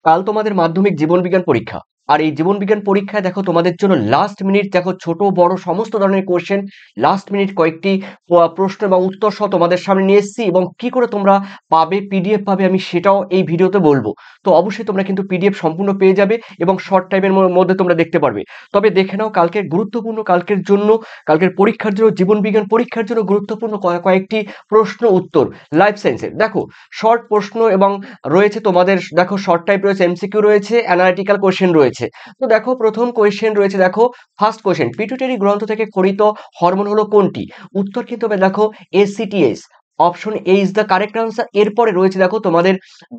কাল তোমাদের মাধ্যমিক জীবন বিজ্ঞান পরীক্ষা। আর এই জীবন বিজ্ঞান পরীক্ষায় দেখো তোমাদের জন্য লাস্ট মিনিট দেখো ছোট বড় সমস্ত ধরনের কোশ্চেন, লাস্ট মিনিট কয়েকটি প্রশ্ন এবং উত্তর সহ তোমাদের সামনে নিয়ে এসেছি, এবং কি করে তোমরা পাবে, পিডিএফ পাবে, আমি সেটাও এই ভিডিওতে বলবো। তো অবশ্যই তোমরা কিন্তু পিডিএফ সম্পূর্ণ পেয়ে যাবে এবং শর্ট টাইমের মধ্যে তোমরা দেখতে পারবে। তবে দেখে নাও কালকের গুরুত্বপূর্ণ, কালকের জন্য, কালকের পরীক্ষার জন্য, জীবন বিজ্ঞান পরীক্ষার জন্য গুরুত্বপূর্ণ কয়েকটি প্রশ্ন উত্তর লাইফ সায়েন্সের। দেখো শর্ট প্রশ্ন এবং রয়েছে তোমাদের, দেখো শর্ট টাইপ রয়েছে, এমসিকিউ রয়েছে, অ্যানালিটিক্যাল কোশ্চেন রয়েছে। তো দেখো প্রথম কোশ্চেন রয়েছে, দেখো ফার্স্ট কোশ্চেন, পিটুইটারি গ্রন্থ থেকে খরিত হরমোন হলো কোনটি? উত্তর কিন্তু হবে দেখো ACTS, option A is the correct answer. এরপরে রয়েছে দেখো তোমাদের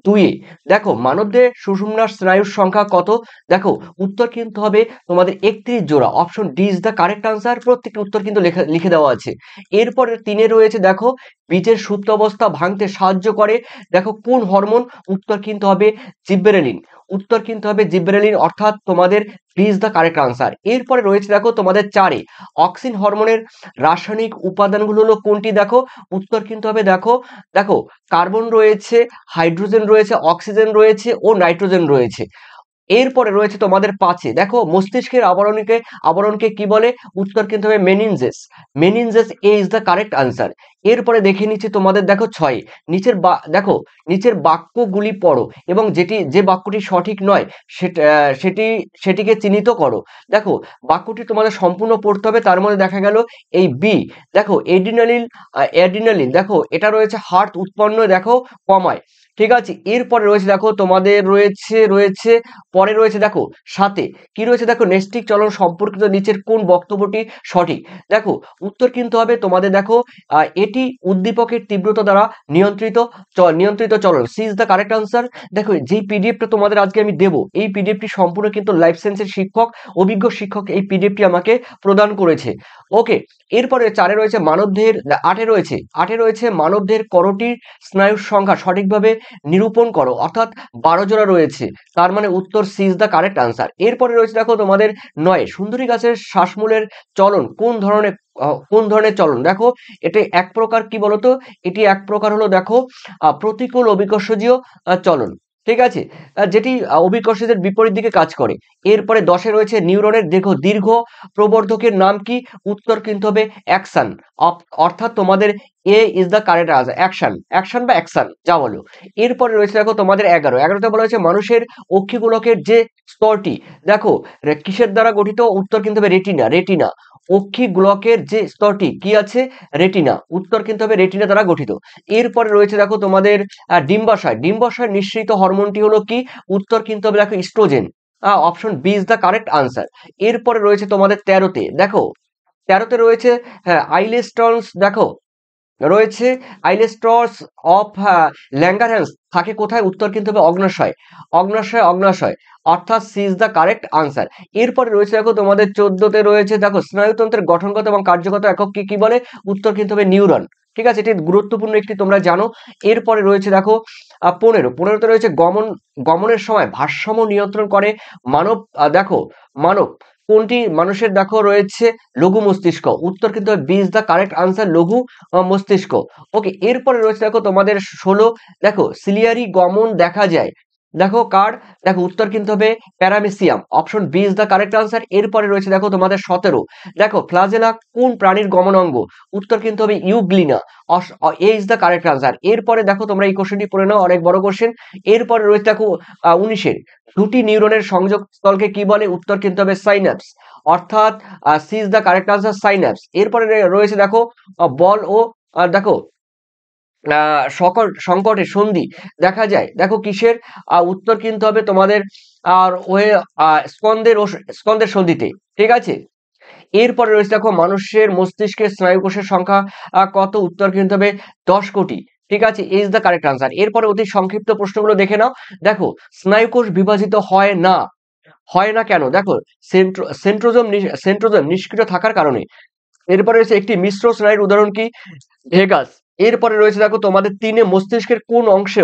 দুইয়ে, দেখো মানবদেহে সুষুম্নার স্নায়ুর সংখ্যা কত? দেখো উত্তর কিন্তু হবে তোমাদের 31 জোড়া, option D is the correct answer. প্রত্যেকটি উত্তর কিন্তু লিখে দেওয়া আছে। এরপরে তিনে রয়েছে দেখো বীজের সুপ্তাবস্থা ভাঙতে সাহায্য করে দেখো কোন হরমোন? উত্তর কিন্তু হবে জিব্বেরেলিন, উত্তর কিন্তু হবে জিব্বেরেলিন, অর্থাৎ তোমাদের B is the correct answer. এরপরে রয়েছে দেখো তোমাদের চারে, অক্সিন হরমোনের রাসায়নিক উপাদানগুলো হলো কোনটি? দেখো উত্তর কিন্তু হবে দেখো, দেখো কার্বন রয়েছে, হাইড্রোজেন রয়েছে, অক্সিজেন রয়েছে ও নাইট্রোজেন রয়েছে। এরপরে রয়েছে তোমাদের পাঁচে, দেখো মস্তিষ্কের আবরণকে কি বলে? উত্তর কিন্তু হবে meninges, meninges A is the correct answer. এরপরে দেখে নিচ্ছি তোমাদের দেখো ছয়ে, দেখো নিচের বাক্যগুলি পড়ো এবং যে বাক্যটি সঠিক নয় সেটিকে চিহ্নিত করো। দেখো বাক্যটি তোমাদের সম্পূর্ণ পড়তে হবে, তার মধ্যে দেখা গেল এই বি, দেখো এড্রিনালিন দেখো এটা রয়েছে হার্ট উৎপন্ন দেখো কমায়, ঠিক আছে। এরপরে রয়েছে দেখো তোমাদের রয়েছে পরে রয়েছে দেখো সাথে কি রয়েছে? দেখো নেস্টিক চলন সম্পর্কিত নিচের কোন বক্তব্যটি সঠিক? দেখো উত্তর কিন্তু হবে তোমাদের দেখো এটি উদ্দীপকের তীব্রতা দ্বারা নিয়ন্ত্রিত চলন, C is the correct answer. দেখো যেই পিডিএফটা তোমাদের আজকে আমি দেবো, এই পিডিএফটি সম্পূর্ণ কিন্তু লাইফ সায়েন্সের অভিজ্ঞ শিক্ষক এই পিডিএফটি আমাকে প্রদান করেছে। ওকে, এরপরে চারে রয়েছে মানবদেহের, আটে রয়েছে মানবদেহের করোটির স্নায়ুর সংখ্যা সঠিকভাবে নিরূপণ করো, অর্থাৎ 12 জোড়া রয়েছে, তার মানে উত্তর C is the correct answer. এরপরে রয়েছে দেখো তোমাদের নয়, সুন্দরী গাছের শ্বাসমূলের চলন কোন ধরনের চলন? দেখো এটা এক প্রকার কি বলতো, এটি এক প্রকার হলো দেখো প্রতিকূল অভিকর্ষজীয় চলন, ঠিক আছে, যেটি অভিকর্ষজের বিপরীত দিকে কাজ করে। এরপরে 10-এ রয়েছে নিউরনের দীর্ঘ প্রবর্ধকের নাম কি? উত্তর কিন্তু হবে অ্যাকশন, অর্থাৎ তোমাদের A is the correct answer, action বা অ্যাকশন যা বলো। এরপরে রয়েছে দেখো তোমাদের 11-তে বলা হয়েছে মানুষের অক্ষিগোলকের যে স্তরটি, দেখো কিসের দ্বারা গঠিত? উত্তর কিন্তু হবে রেটিনা, অক্ষিগোলকের যে স্তরটি কি আছে? রেটিনা, উত্তর কিন্তু হবে রেটিনা দ্বারা গঠিত। এরপরে রয়েছে দেখো তোমাদের ডিম্বাশয় নিঃসৃত হরমোনটি হলো কি? উত্তর কিন্তু হবে দেখো oestrogen, option B is the correct answer. এরপরে রয়েছে তোমাদের 13-তে, দেখো 13-তে রয়েছে আইলেস্টনস, দেখো রয়েছে আইলেস্টস অফ ল্যাঙ্গারহ্যান্স থাকে কোথায়? উত্তর কিন্তু হবে অগ্নাশয়, অর্থাৎ C is the correct answer. এরপরে রয়েছে দেখো তোমাদের 14-তে রয়েছে দেখো স্নায়ুতন্ত্রের গঠনগত এবং কার্যগত একক কি বলে? উত্তর কিন্তু হবে নিউরন, ঠিক আছে, এটি গুরুত্বপূর্ণ একটি তোমরা জানো। এরপরে রয়েছে দেখো 15-তে রয়েছে গমনের সময় ভারসাম্য নিয়ন্ত্রণ করে মানব, দেখো মানব কোনটি? মানুষের দেখো রয়েছে লঘু মস্তিষ্ক, উত্তর কিন্তু B is the correct answer, লঘু মস্তিষ্ক। ওকে, এরপরে রয়েছে দেখো তোমাদের 16, দেখো সিলিয়ারি গমন দেখা যায়, দেখো কার? দেখো উত্তর কিন্তু হবে paramecium, option B is the correct answer. এরপরে রয়েছে দেখো তোমাদের 17, দেখো ফ্লাজেলা কোন প্রাণীর গমন অঙ্গ? উত্তর কিন্তু হবে euglena, A is the correct answer. এরপরে দেখো তোমরা এই কোশ্চেনটি পড়ে নাও, অনেক বড় কোশ্চেন। এরপরে রয়েছে দেখো 19-এর, দুটি নিউরনের সংযোগ স্থলকে কি বলে? উত্তর কিন্তু হবে সাইন্যাপস, অর্থাৎ C is the correct answer, synapse. এরপরে রয়েছে দেখো বল ও দেখো সংকটের সন্ধি দেখা যায় দেখো কিসের? উত্তর কিন্তু হবে তোমাদের আর ওয়ে স্কন্দের সন্ধিতে, ঠিক আছে। এরপরে রয়েছে দেখো মানুষের মস্তিষ্কের স্নায়ুকোষের সংখ্যা কত? উত্তর কিন্তু হবে 10 কোটি, ঠিক আছে, ইজ দ্য কারেক্ট আনসার। এরপরে অতি সংক্ষিপ্ত প্রশ্নগুলো দেখে নাও। দেখো স্নায়ুকোষ বিভাজিত হয় না কেন? দেখো সেন্ট্রোজোম নিষ্ক্রিয় থাকার কারণে। এরপরে রয়েছে একটি মিশ্র স্নায়ুর উদাহরণ কি? ভেগাস। এরপরে রয়েছে দেখো তোমাদের 3-এ মস্তিষ্কের কোন অংশ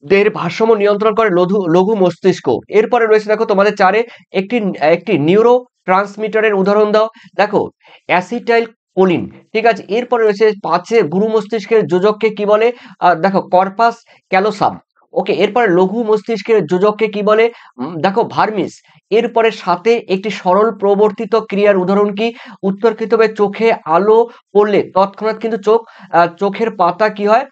দেহের ভারসাম্য নিয়ন্ত্রণ করে? লঘু মস্তিষ্ক। এরপরে রয়েছে দেখো তোমাদের 4-এ একটি একটি নিউরো ট্রান্সমিটারের উদাহরণ দাও, দেখো অ্যাসিটাইল কোলিন, ঠিক আছে। এরপরে রয়েছে 5-এ গুরু মস্তিষ্কের যোজককে কি বলে? দেখো কর্পাস ক্যালোসাম, ওকে, এরপরে লঘু মস্তিষ্কের যোজককে কি বলে? দেখো ভার্মিস। এরপরে সাথে একটি সরল প্রবর্তিত ক্রিয়ার উদাহরণ কি? উত্তর কিন্তু হবে চোখে আলো পড়লে তৎক্ষণাৎ কিন্তু চোখের পাতা কি হয়,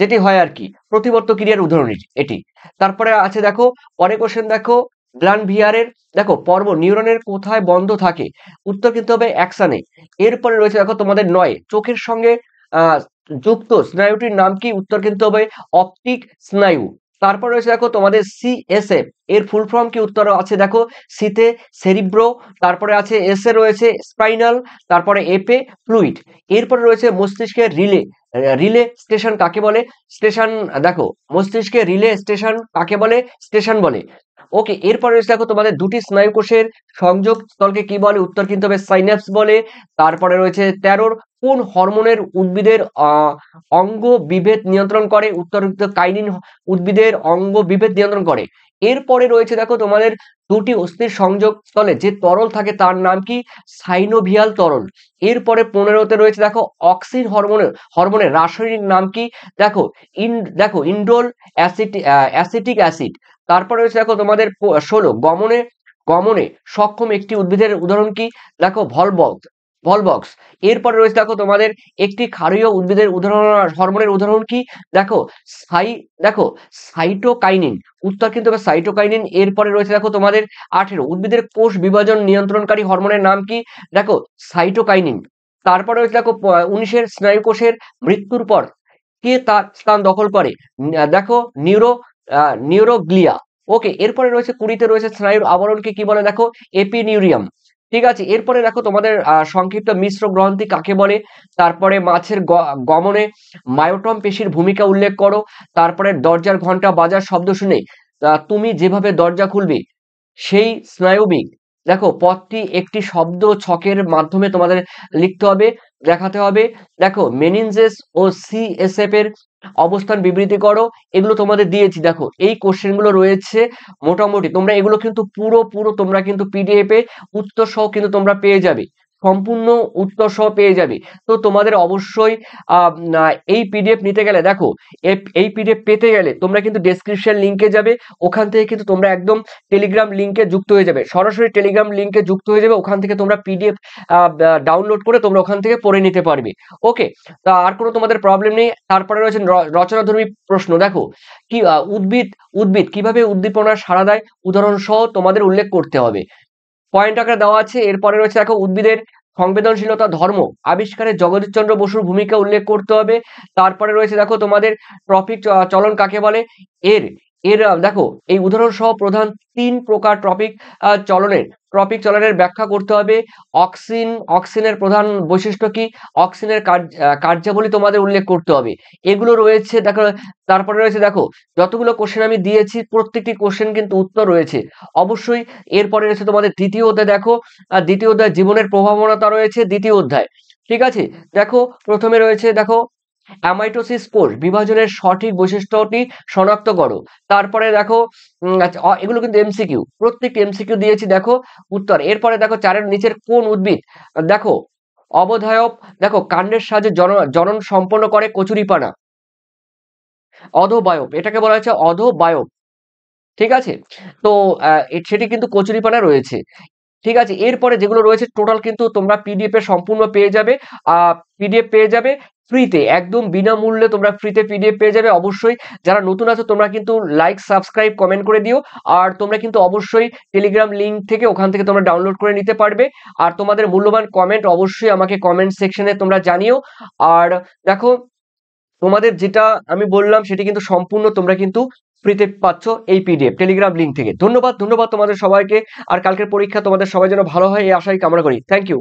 যেটি হয় আর কি, প্রতিবর্ত ক্রিয়ার উদাহরণ এটি। তারপরে আছে দেখো, পরে কোশ্চেন দেখো, গ্লানভিয়ারের দেখো পর্ব নিউরনের কোথায় বন্ধ থাকে? উত্তর কিন্তু হবে অ্যাক্সানে। এরপরে রয়েছে দেখো তোমাদের 9 চোখের সঙ্গে আহ যুক্ত স্নায়ুটির নাম কি? উত্তর কিন্তু হবে অপটিক স্নায়ু। তারপর রয়েছে দেখো তোমাদের সিএসএফ এর ফুল ফর্ম কি? উত্তর আছে দেখো সিতে সেরিব্রো, তারপরে আছে এসে রয়েছে স্পাইনাল, তারপরে এপে ফ্লুইড। এরপরে রয়েছে মস্তিষ্কের রিলে। রিলে স্টেশন কাকে বলে? স্টেশন দেখো, মস্তিষ্কের রিলে স্টেশন কাকে বলে? স্টেশন বলে। ওকে, এরপরে রয়েছে দেখো তোমাদের দুটি স্নায়ু কোষের সংযোগ স্থলকে কি বলে? উত্তর কিন্তু হবে সাইন্যাপস বলে। তারপরে রয়েছে 13 কোন হরমোনের উদ্ভিদের অঙ্গ বিভেদ নিয়ন্ত্রণ করে? উত্তর কিন্তু কাইনিন উদ্ভিদের অঙ্গ বিভেদ নিয়ন্ত্রণ করে। এরপরে রয়েছে দেখো তোমাদের দুটি অস্থির সংযোগ স্থলে যে তরল থাকে তার নাম কি? সাইনোভিয়াল তরল। এরপরে 15তে রয়েছে দেখো অক্সিন হরমোনের রাসায়নিক নাম কি? দেখো দেখো ইন্ডোল অ্যাসিটিক অ্যাসিড। তারপরে রয়েছে দেখো তোমাদের 16 গমনে গমনে সক্ষম একটি উদ্ভিদের উদাহরণ কি? দেখো ভলবক্স। এরপরে রয়েছে দেখো তোমাদের একটি ক্ষারীয় উদ্ভিদের উদাহরণ, হরমোনের উদাহরণ কি? দেখো সাই দেখো সাইটোকাইনিন। উত্তর কিন্তু হবে সাইটোকাইনিন। এরপরে রয়েছে দেখো তোমাদের 18 উদ্ভিদের কোষ বিভাজন নিয়ন্ত্রণকারী হরমোনের নাম কি? দেখো সাইটোকাইনিন। তারপরে রয়েছে দেখো 19 স্নায়ু কোষের মৃত্যুর পর কে তার স্থান দখল করে? দেখো নিউরোগ্লিয়া। ওকে, এরপরে রয়েছে 20তে রয়েছে স্নায়ুর আবরণকে কি বলে? দেখো এপিনিউরিয়াম। ঠিক আছে, এরপরে দেখো তোমাদের সংক্ষিপ্ত মিশ্র গ্রন্থি কাকে বলে? তারপরে মাছের গমনে মায়োটম পেশির ভূমিকা উল্লেখ করো। তারপরে দরজার ঘন্টা বাজার শব্দ শুনে তুমি যেভাবে দরজা খুলবে সেই স্নায়বিক দেখো পথটি একটি শব্দ ছকের মাধ্যমে তোমাদের লিখতে হবে, দেখাতে হবে। দেখো মেনিনজেস ও সিএসএফ এর অবস্থান বিবৃতি করো। এগুলো তোমাদের দিয়েছি, দেখো এই কোশ্চেন গুলো রয়েছে মোটামুটি। তোমরা এগুলো কিন্তু পুরো তোমরা কিন্তু পিডিএফ এ উত্তর সহ কিন্তু তোমরা পেয়ে যাবে, সম্পূর্ণ উত্তর সহ পেয়ে যাবে। তো তোমাদের অবশ্যই এই পিডিএফ নিতে গেলে দেখো, এই পিডিএফ পেতে গেলে তোমরা কিন্তু ডেসক্রিপশন লিংকে যাবে, ওখান থেকে কিন্তু তোমরা একদম টেলিগ্রাম লিংকে যুক্ত হয়ে যাবে, সরাসরি টেলিগ্রাম লিংকে যুক্ত হয়ে যাবে। ওখান থেকে তোমরা পিডিএফ ডাউনলোড করে তোমরা ওখান থেকে পড়ে নিতে পারবে। ওকে, তা আর কোনো তোমাদের প্রবলেম নেই। তারপরে রয়েছে রচনাধর্মী প্রশ্ন। দেখো কি উদ্ভিদ কিভাবে উদ্দীপনার সাড়া দেয়? উদাহরণ সহ তোমাদের উল্লেখ করতে হবে, পয়েন্ট আকারে দেওয়া আছে। এরপরে রয়েছে দেখো উদ্ভিদের সংবেদনশীলতা ধর্ম আবিষ্কারে জগদীশচন্দ্র বসুর ভূমিকা উল্লেখ করতে হবে। তারপরে রয়েছে দেখো তোমাদের ট্রপিক চলন কাকে বলে? এর এর দেখো এই উদাহরণ সহ প্রধান 3 প্রকার ট্রপিক চলনের ব্যাখ্যা করতে হবে। অক্সিনের প্রধান বৈশিষ্ট্য কি? অক্সিনের কার্যাবলী তোমাদের উল্লেখ করতে হবে। এগুলো রয়েছে দেখো। তারপরে রয়েছে দেখো যতগুলো কোশ্চেন আমি দিয়েছি প্রত্যেকটি কোশ্চেন কিন্তু উত্তর রয়েছে অবশ্যই। এরপরে রয়েছে তোমাদের দ্বিতীয় অধ্যায়। দেখো দ্বিতীয় অধ্যায় জীবনের প্রভাবনতা রয়েছে দ্বিতীয় অধ্যায়। ঠিক আছে, দেখো প্রথমে রয়েছে দেখো অ্যামাইটোসিস কোষ বিভাজনের সঠিক বৈশিষ্ট্যটি শনাক্ত করো। তারপরে দেখো আচ্ছা, এগুলো কিন্তু এমসিকিউ, প্রত্যেকটি এমসিকিউ দিয়েছি দেখো উত্তর। এরপরে দেখো 4-এর নিচের কোন উদ্ভিদ দেখো অবধায়ব দেখো কাণ্ডের সাহায্যে জনন সম্পন্ন করে? কচুরিপানা। অধোবায়ব, এটাকে বলা হচ্ছে অধোবায়ব। ঠিক আছে, তো সেটি কিন্তু কচুরিপানা রয়েছে। ঠিক আছে, এরপরে যেগুলো রয়েছে টোটাল কিন্তু তোমরা পিডিএফ এ সম্পূর্ণ পেয়ে যাবে। পিডিএফ পেয়ে যাবে ফ্রিতে, একদম বিনামূল্যে তোমরা ফ্রিতে পিডিএফ পেয়ে যাবে। অবশ্যই যারা নতুন আছো তোমরা কিন্তু লাইক সাবস্ক্রাইব কমেন্ট করে দিও। আর তোমরা কিন্তু অবশ্যই টেলিগ্রাম লিংক থেকে ওখান থেকে তোমরা ডাউনলোড করে নিতে পারবে। আর তোমাদের মূল্যবান কমেন্ট অবশ্যই আমাকে কমেন্ট সেকশনে তোমরা জানিও। আর দেখো তোমাদের যেটা আমি বললাম সেটি কিন্তু সম্পূর্ণ তোমরা কিন্তু ফ্রিতে পাচ্ছ এই পিডিএফ টেলিগ্রাম লিংক থেকে। ধন্যবাদ তোমাদের সবাইকে। আর কালকের পরীক্ষা তোমাদের সবাই যেন ভালো হয় এই আশাই কামনা করি। Thank you.